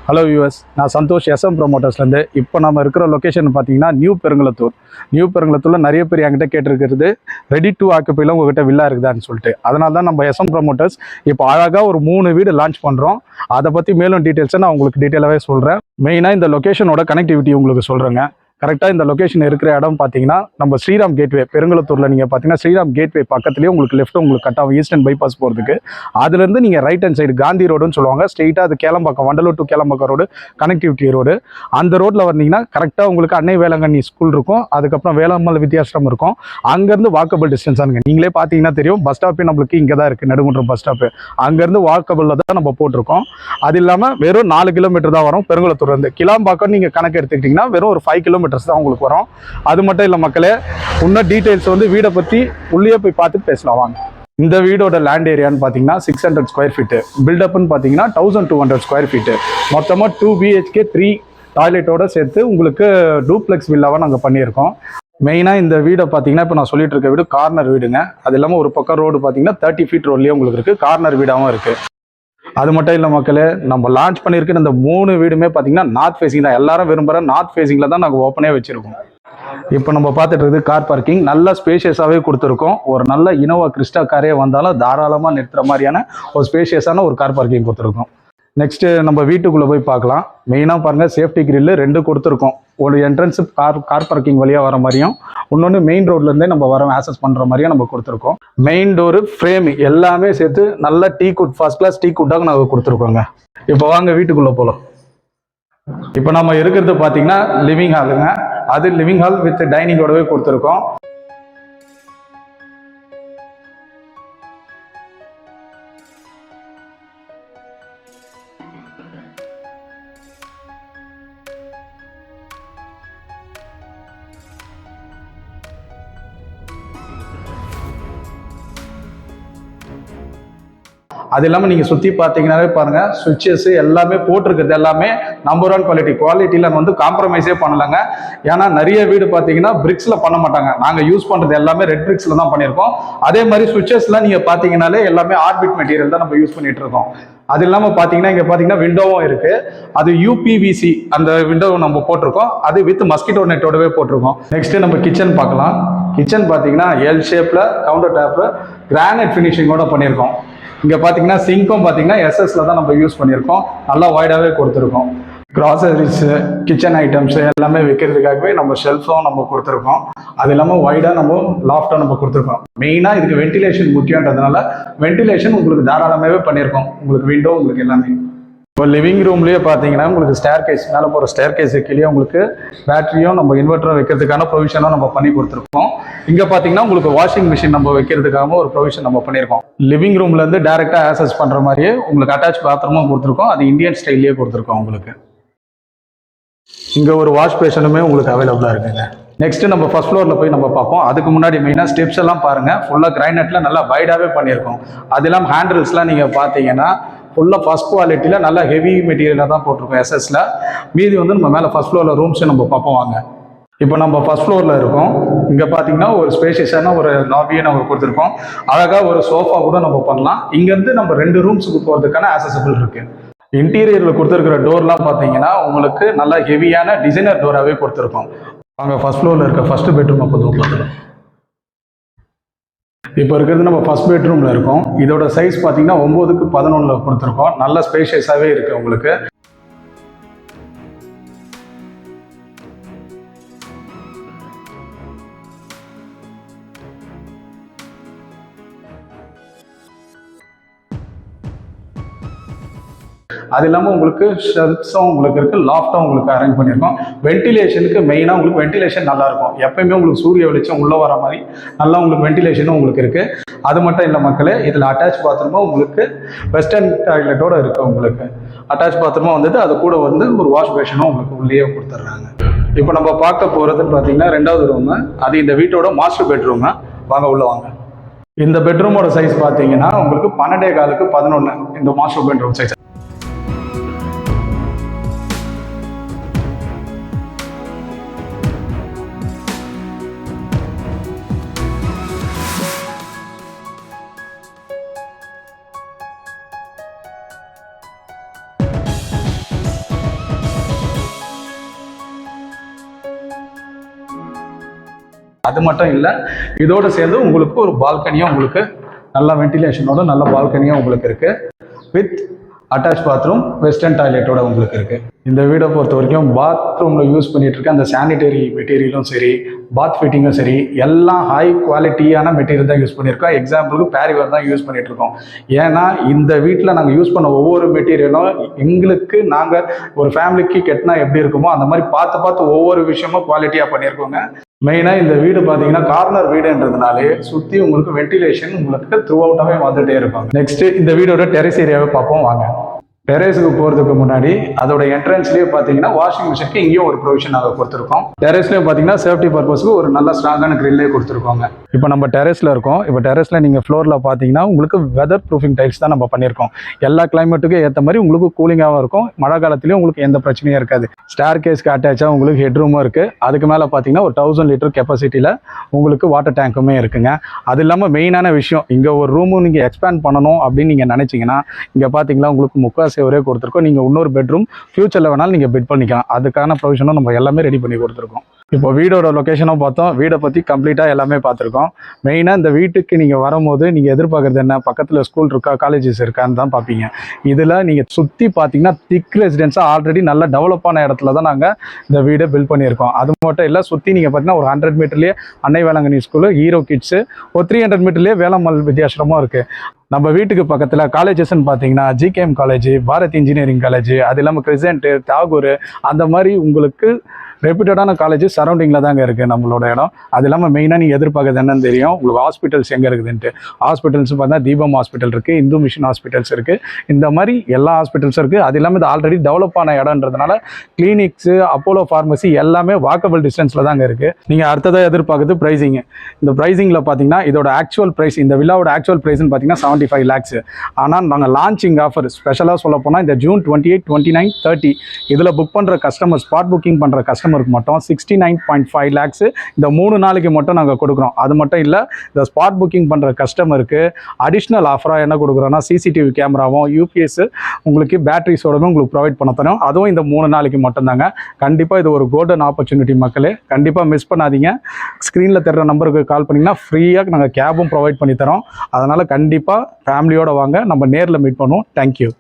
Hello US, நான் Santhosh SM ப்ரொமோட்டர்ஸ்லேருந்து. இப்போ நம்ம இருக்கிற லொக்கேஷன் பார்த்தீங்கன்னா நியூ பெருங்குளத்தூர். நியூ பெருங்குளத்தூரில் நிறைய பேர் என்கிட்ட கேட்டிருக்கிறது ரெடி டு ஆக்குப்பையில் உங்ககிட்ட வில்லா இருக்குதான்னு சொல்லிட்டு. அதனால தான் நம்ம எஸ்எம் ப்ரொமோட்டர்ஸ் இப்போ அழகாக ஒரு 3 வீடு லான்ச் பண்ணுறோம். அதை பற்றி மேலும் டீட்டெயில்ஸை நான் உங்களுக்கு டீட்டெயிலாகவே சொல்கிறேன். மெயினாக இந்த லொக்கேஷனோட கனெக்டிவிட்டி உங்களுக்கு சொல்கிறேங்க. கரெக்டாக இந்த லொக்கேஷன் இருக்கிற இடம் பார்த்தீங்கன்னா நம்ம ஸ்ரீராம் கேட்வே பெருங்குளத்தூரில். நீங்கள் பார்த்தீங்கன்னா ஸ்ரீராம் கேட்வே பக்கத்துலேயே உங்களுக்கு லெஃப்ட் உங்களுக்கு கட் ஆகும் ஈஸ்டர்ன் பைபாஸ் போகிறதுக்கு. அதுலேருந்து நீங்கள் ரைட் ஹேண்ட் சைடு காந்தி ரோடுன்னு சொல்லுவாங்க, ஸ்ட்ரெயிட்டாக அது Kelambakkam Vandalur to Kelambakkam road connectivity road. அந்த ரோட்டில் வந்தீங்கன்னா கரெக்டாக உங்களுக்கு அன்னை வேளாங்கண்ணி ஸ்கூல் இருக்கும், அதுக்கப்புறம் வேளாண்மல் வித்தியாசம் இருக்கும். அங்கேருந்து வாக்கபிள் டிஸ்டன்ஸ் ஆனுங்க. நீங்களே பார்த்தீங்கன்னா தெரியும், பஸ் ஸ்டாப்பே நம்மளுக்கு இங்கே தான் இருக்குது, நெடுங்குன்றம் பஸ் ஸ்டாப்பு. அங்கேருந்து வாக்கபிளில் தான் நம்ம போட்டிருக்கோம். அது இல்லாமல் வெறும் 4 கிலோமீட்டர் தான் வரும் பெருங்குளத்தூர்லேருந்து. கிளாம்பாக்கம் நீங்கள் கணக்கு எடுத்துக்கிட்டிங்கன்னா வெறும் ஒரு 5 கிலோமீட்டர்ஸ் தான் உங்களுக்கு வரும். அது மட்டும் இல்லை மக்களே, இன்னும் டீட்டெயில்ஸ் வந்து வீடை பற்றி உள்ளே போய் பார்த்து பேசலாம் வாங்க. இந்த வீடோட லேண்ட் ஏரியான்னு பார்த்தீங்கன்னா 600 ஸ்கொயர் ஃபீட்டு, பில்டப்னு பார்த்தீங்கன்னா 1200 ஸ்கொயர் ஃபீட்டு. மொத்தமாக 2 BHK 3 டாய்லெட்டோட சேர்த்து உங்களுக்கு டூப்ளெக்ஸ் வில்லாவாக நாங்கள் பண்ணியிருக்கோம். மெயினாக இந்த வீடை பார்த்தீங்கன்னா இப்போ நான் சொல்லிட்டு இருக்க வீடு கார்னர் வீடுங்க. அது இல்லாமல் ஒரு பக்கம் ரோடு பார்த்தீங்கன்னா 30 ஃபீட் ரோட்லேயே உங்களுக்கு இருக்குது, கார்னர் வீடாகவும் இருக்குது. அது மட்டும் இல்லை மக்களே, நம்ம லான்ச் பண்ணியிருக்கிற இந்த 3 வீடுமே பார்த்தீங்கன்னா நார்த் ஃபேஸிங் தான். எல்லாரும் விரும்புகிற நார்த் ஃபேஸிங்கில் தான் நாங்கள் ஓப்பனே வச்சுருக்கோம். இப்போ நம்ம பார்த்துட்டு இருக்குது கார் பார்க்கிங், நல்ல ஸ்பேஷியஸாகவே கொடுத்துருக்கோம். ஒரு நல்ல இனோவா கிறிஸ்டா காரே வந்தாலும் தாராளமாக நிறுத்துற மாதிரியான ஒரு ஸ்பேஷியஸான ஒரு கார் பார்க்கிங் கொடுத்துருக்கோம். நெக்ஸ்ட்டு நம்ம வீட்டுக்குள்ளே போய் பார்க்கலாம். மெயினாக பாருங்கள், சேஃப்டி கிரில் 2 கொடுத்துருக்கோம். ஒரு என்ட்ரன்ஸ் கார் பார்க்கிங் வழியாக வர மாதிரியும், இன்னொன்று மெயின் ரோட்லேருந்தே நம்ம வர ஆக்சஸ் பண்ணுற மாதிரியும் நம்ம கொடுத்துருக்கோம். மெயின் டோரு ஃப்ரேம் எல்லாமே சேர்த்து நல்ல டீக்குட், ஃபர்ஸ்ட் கிளாஸ் டீக்குட்டாக நாங்கள் கொடுத்துருக்கோங்க. இப்போ வாங்க வீட்டுக்குள்ளே போகலாம். இப்போ நம்ம இருக்கிறது பார்த்தீங்கன்னா லிவிங் ஹாலுங்க. அது லிவிங் ஹால் வித் டைனிங்கோடவே கொடுத்துருக்கோம். அது இல்லாமல் நீங்கள் சுற்றி பார்த்தீங்கன்னாவே பாருங்கள், சுவிட்சஸ் எல்லாமே போட்டிருக்கிறது எல்லாமே நம்பர் 1 குவாலிட்டியில் வந்து காம்ப்ரமைஸே பண்ணலைங்க. ஏன்னா நிறைய வீடு பார்த்தீங்கன்னா பிரிக்ஸில் பண்ண மாட்டாங்க. நாங்கள் யூஸ் பண்ணுறது எல்லாமே ரெட் பிரிக்ஸில் தான் பண்ணியிருக்கோம். அதே மாதிரி சுவிட்சஸ்லாம் நீங்கள் பார்த்தீங்கன்னாலே எல்லாமே ஆர்பிட் மெட்டீரியல் தான் நம்ம யூஸ் பண்ணிட்டு இருக்கோம். அது இல்லாமல் பார்த்தீங்கன்னா இங்கே பார்த்தீங்கன்னா விண்டோவும் இருக்குது. அது UPVC அந்த விண்டோவை நம்ம போட்டிருக்கோம். அது வித் மஸ்கிட்டோ நெட்டோடவே போட்டிருக்கோம். நெக்ஸ்ட்டு நம்ம கிச்சன் பார்க்கலாம். கிச்சன் பார்த்தீங்கன்னா எல் ஷேப்பில் கவுண்டர் டாப்பு கிரானைட் ஃபினிஷிங்கோட பண்ணியிருக்கோம். இங்கே பார்த்தீங்கன்னா சிங்க்கும் பார்த்தீங்கன்னா SS தான் நம்ம யூஸ் பண்ணியிருக்கோம். நல்லா வைடாகவே கொடுத்துருக்கோம். கிராசரிஸு, கிச்சன் ஐட்டம்ஸு எல்லாமே வைக்கிறதுக்காகவே நம்ம ஷெல்ஃபும் நம்ம கொடுத்துருக்கோம். அது இல்லாமல் வைடாக நம்ம லாஃப்டாக நம்ம கொடுத்துருக்கோம். மெயினாக இதுக்கு வென்டிலேஷன் முக்கியன்றதுனால வென்டிலேஷன் உங்களுக்கு தாராளமாகவே பண்ணியிருக்கோம். உங்களுக்கு விண்டோ உங்களுக்கு எல்லாமே. இப்போ லிவிங் ரூம்லேயே பார்த்தீங்கன்னா உங்களுக்கு ஸ்டேர் கேஸ், மேலே போகிற ஸ்டேர் கேஸு கீழே உங்களுக்கு பேட்டரியும் நம்ம இன்வெர்ட்டரும் வைக்கிறதுக்கான ப்ரொவிஷனும் நம்ம பண்ணி கொடுத்துருக்கோம். இங்கே பார்த்தீங்கன்னா உங்களுக்கு வாஷிங் மிஷின் நம்ம வைக்கிறதுக்காக ஒரு ப்ரொவிஷன் நம்ம பண்ணியிருக்கோம். லிவிங் ரூம்லேருந்து டேரெக்டாக ஆக்சஸ் பண்ணுற மாதிரியே உங்களுக்கு அட்டாச் பாத்ரூமும் கொடுத்துருக்கோம். அது இந்தியன் ஸ்டைல்லேயே கொடுத்துருக்கோம் உங்களுக்கு. இங்கே ஒரு வாஷ் பேஷனுமே உங்களுக்கு அவைலபிளாக இருக்குங்க. நெக்ஸ்ட் நம்ம ஃபர்ஸ்ட் ஃப்ளோரில் போய் நம்ம பார்ப்போம். அதுக்கு முன்னாடி மெயினாக ஸ்டெப்ஸ் எல்லாம் பாருங்கள், ஃபுல்லாக கிரைனட்டில் நல்லா வைடாகவே பண்ணியிருக்கோம். அது இல்லாமல் ஹேண்டில்ஸ்லாம் நீங்கள் பார்த்தீங்கன்னா ஃபுல்லாக ஃபர்ஸ்ட் குவாலிட்டியில் நல்லா ஹெவி மெட்டீரியலாக தான் போட்டிருக்கோம் SS. மீதி வந்து நம்ம மேலே ஃபர்ஸ்ட் ஃப்ளோரில் ரூம்ஸை நம்ம பார்ப்போம் வாங்க. இப்போ நம்ம ஃபர்ஸ்ட் ஃப்ளோரில் இருக்கோம். இங்கே பார்த்தீங்கன்னா ஒரு ஸ்பேஷியஸான ஒரு லாபியை நம்ம கொடுத்துருக்கோம். அழகாக ஒரு சோஃபா கூட நம்ம பண்ணலாம். இங்கேருந்து நம்ம 2 ரூம்ஸுக்கு போகிறதுக்கான ஆக்சசபிள் இருக்குது. இன்டீரியரில் கொடுத்துருக்கிற டோர்லாம் பார்த்தீங்கன்னா உங்களுக்கு நல்லா ஹெவியான டிசைனர் டோராகவே கொடுத்துருக்கோம். அங்கே ஃபர்ஸ்ட் ஃப்ளோரில் இருக்க ஃபர்ஸ்ட் பெட்ரூம் அப்போ பார்த்துருக்கோம். இப்போ இருக்கிறது நம்ம ஃபர்ஸ்ட் பெட்ரூமில் இருக்கோம். இதோட சைஸ் பார்த்தீங்கன்னா 9க்கு 11 கொடுத்துருக்கோம். நல்ல ஸ்பேஷியஸாகவே இருக்குது உங்களுக்கு. அது இல்லாமல் உங்களுக்கு ஷெல்ஃப்ஸும் உங்களுக்கு இருக்குது, லாஃப்டும் உங்களுக்கு அரேஞ்ச் பண்ணியிருக்கோம். வென்டிலேஷனுக்கு மெயினாக உங்களுக்கு வென்டிலேஷன் நல்லாயிருக்கும். எப்பயுமே உங்களுக்கு சூரிய வெளிச்சம் உள்ளே வர மாதிரி நல்லா உங்களுக்கு வென்டிலேஷனும் உங்களுக்கு இருக்குது. அது மட்டும் இல்லை மக்களே, இதில் அட்டாச் பாத்ரூமும் உங்களுக்கு வெஸ்டர்ன் டாய்லெட்டோடு இருக்குது. உங்களுக்கு அட்டாச் பாத்ரூமும் வந்துட்டு அது கூட வந்து ஒரு வாஷ் பேஷனும் உங்களுக்கு உள்ளே கொடுத்துட்றாங்க. இப்போ நம்ம பார்க்க போகிறதுன்னு பார்த்தீங்கன்னா 2வது ரூமு. அது இந்த வீட்டோட மாஸ்டர் பெட்ரூமு. வாங்க உள்ளே வாங்க. இந்த பெட்ரூமோட சைஸ் பார்த்தீங்கன்னா உங்களுக்கு 12.4க்கு 11 இந்த மாஸ்டர் பெட்ரூம் சைஸ். அது மட்டும் இல்லை, இதோடு சேர்ந்து உங்களுக்கு ஒரு பால்கனியும் உங்களுக்கு நல்ல வென்டிலேஷனோட நல்ல பால்கனியும் உங்களுக்கு இருக்குது. வித் அட்டாச் பாத்ரூம், வெஸ்டர்ன் டாய்லெட்டோட உங்களுக்கு இருக்குது. இந்த வீடை பொறுத்த வரைக்கும் பாத்ரூமில் யூஸ் பண்ணிகிட்டு இருக்க அந்த சானிடரி மெட்டீரியலும் சரி, பாத் ஃபிட்டிங்கும் சரி, எல்லாம் ஹை குவாலிட்டியான மெட்டீரியல் தான் யூஸ் பண்ணியிருக்கோம். எக்ஸாம்பிளுக்கு பேரிவர் தான் யூஸ் பண்ணிகிட்டு இருக்கோம். ஏன்னா இந்த வீட்டில் நாங்கள் யூஸ் பண்ண ஒவ்வொரு மெட்டீரியலும் எங்களுக்கு நாங்கள் ஒரு ஃபேமிலிக்கு கெட்டினா எப்படி இருக்குமோ அந்த மாதிரி பார்த்து ஒவ்வொரு விஷயமும் குவாலிட்டியாக பண்ணியிருக்கோங்க. மெயினாக இந்த வீடு பார்த்தீங்கன்னா கார்னர் வீடுன்றதுனாலே சுற்றி உங்களுக்கு வென்டிலேஷன் உங்களுக்கு த்ரூ அவுட்டாகவே வந்துகிட்டே இருக்கும். நெக்ஸ்ட் இந்த வீடோட டெரஸ் ஏரியாவை பார்ப்போம் வாங்க. டெரேஸுக்கு போகிறதுக்கு முன்னாடி அதோட என்ட்ரன்ஸ்லேயே பார்த்தீங்கன்னா வாஷிங் மிஷினுக்கு இங்கேயும் ஒரு ப்ரொவிஷன் நாங்கள் கொடுத்துருக்கோம். டெரேஸ்லேயும் பார்த்தீங்கன்னா சேஃப்டி பர்பஸ்க்கு ஒரு நல்ல ஸ்ட்ராங்கான கிரில்லே கொடுத்துருக்கோங்க. இப்போ நம்ம டெரேஸில் இருக்கோம். இப்போ டெரேஸில் நீங்கள் ஃப்ளோரில் பார்த்தீங்கன்னா உங்களுக்கு வெதர் ப்ரூஃபிங் டைல்ஸ் தான் நம்ம பண்ணியிருக்கோம். எல்லா கிளைமேட்டுக்கும் ஏற்ற மாதிரி உங்களுக்கு கூலிங்காகவும் இருக்கும். மழை காலத்துலேயும் உங்களுக்கு எந்த பிரச்சனையும் இருக்காது. ஸ்டார் கேஸ்க்கு அட்டாச்சாக உங்களுக்கு ஹெட்ரூமும் இருக்குது. அதுக்கு மேலே பார்த்தீங்கன்னா ஒரு 1000 லிட்டர் கெப்பாசிட்டியில் உங்களுக்கு வாட்டர் டேங்க்குமே இருக்குங்க. அது இல்லாமல் மெயினான விஷயம், இங்கே ஒரு ரூமும் நீங்கள் எக்ஸ்பேண்ட் பண்ணணும் அப்படின்னு நீங்கள் நினச்சிங்கன்னா இங்கே பார்த்தீங்கன்னா உங்களுக்கு முக்காசி ஒரே கொடுத்துருக்கோம். நீங்கள் இன்னொரு பெட்ரூம் ஃபியூச்சரில் வேணாலும் நீங்கள் பெட் பண்ணிக்கலாம். அதுக்கான ப்ரொவிஷனும் நம்ம எல்லாமே ரெடி பண்ணி கொடுத்துருக்கோம். இப்போ வீடோட லொக்கேஷனும் பார்த்தோம். வீடை பற்றி கம்ப்ளீட்டாக எல்லாமே பார்த்துருக்கோம். மெயினாக இந்த வீட்டுக்கு நீங்கள் வரும்போது நீங்கள் எதிர்பார்க்குறது என்ன, பக்கத்தில் ஸ்கூல் இருக்கா, காலேஜஸ் இருக்கான்னு தான் பார்ப்பீங்க. இதில் நீங்கள் சுற்றி பார்த்தீங்கன்னா திக் ரெசிடென்ஸாக ஆல்ரெடி நல்ல டெவலப்பான இடத்துல தான் நாங்கள் இந்த வீடை பில்ட் பண்ணியிருக்கோம். அது மட்டும் இல்லை, சுற்றி நீங்கள் பார்த்தீங்கன்னா ஒரு 100 மீட்டர்லேயே அன்னை வேளாங்கண்ணி ஸ்கூலு, ஹீரோ கிட்ஸு, ஒரு 300 மீட்டர்லேயே வேளாமல் வித்யாசிரமும் இருக்குது. நம்ம வீட்டுக்கு பக்கத்தில் காலேஜஸ்ன்னு பார்த்தீங்கன்னா GKM college, Bharat engineering college, அது இல்லாமல் கிரிசென்ட்டு, தாகூர், அந்த மாதிரி உங்களுக்கு ரெப்யூட்டடான காலேஜஸ் சரௌண்டிங்கில் தாங்க இருக்குது நம்மளோட இடம். அது இல்லாமல் மெயினாக நீங்கள் எதிர்பார்க்குறது என்னன்னு தெரியும், உங்களுக்கு ஹாஸ்பிட்டல்ஸ் எங்கே இருக்குதுன்ட்டு. ஹாஸ்பிட்டல்ஸ் பார்த்தா தீபம் ஹாஸ்பிட்டல் இருக்குது, இந்து மிஷன் ஹாஸ்பிட்டல்ஸ் இருக்குது, இந்த மாதிரி எல்லா ஹாஸ்பிட்டல்ஸும் இருக்குது. அது இல்லாமல் இது ஆல்ரெடி டெவலப் ஆன இடம்ன்றதுனால கிளினிக்ஸு, அப்போலோ ஃபார்மசி எல்லாமே வாக்கபிள் டிஸ்டன்ஸில் தாங்க இருக்குது. நீங்கள் அடுத்ததாக எதிர்பார்க்குறது ப்ரைஸிங்கு. இந்த ப்ரைஸிங்கில் பார்த்தீங்கன்னா இதோட ஆக்சுவல் ப்ரைஸ், இந்த வில்லாவோட ஆக்சுவல் ப்ரைஸ்ன்னு பார்த்தீங்கன்னா 75 lakhs. ஆனால் நாங்கள் லான்ச்சிங் ஆஃபர் ஸ்பெஷலாக சொல்ல போனால் இந்த ஜூன் 28, 29, 30 இதில் புக் பண்ணுற கஸ்டமர், ஸ்பாட் புக்கிங் பண்ணுற கஸ்டமருக்கு மட்டும் 69.5 lakhs இந்த 3 நாளைக்கு மட்டும் நாங்கள் கொடுக்குறோம். அது மட்டும் இல்லை, இந்த ஸ்பாட் புக்கிங் பண்ணுற கஸ்டமருக்கு அடிஷ்னல் ஆஃபராக என்ன கொடுக்குறோன்னா சிசிடிவி கேமராவும் யூபிஎஸ் உங்களுக்கு பேட்டரிஸோடவும் உங்களுக்கு ப்ரொவைட் பண்ண தரோம். அதுவும் இந்த 3 நாளைக்கு மட்டும்தாங்க. கண்டிப்பாக இது ஒரு கோல்டன் ஆப்பர்ச்சுனிட்டி மக்களே, கண்டிப்பாக மிஸ் பண்ணாதீங்க. ஸ்க்ரீனில் தர்ற நம்பருக்கு கால் பண்ணிங்கன்னா ஃப்ரீயாக நாங்கள் கேபும் ப்ரொவைட் பண்ணி தரோம். அதனால் கண்டிப்பாக ஃபேமிலியோடு வாங்க, நம்ம நேரில் மீட் பண்ணுவோம். தேங்க்யூ.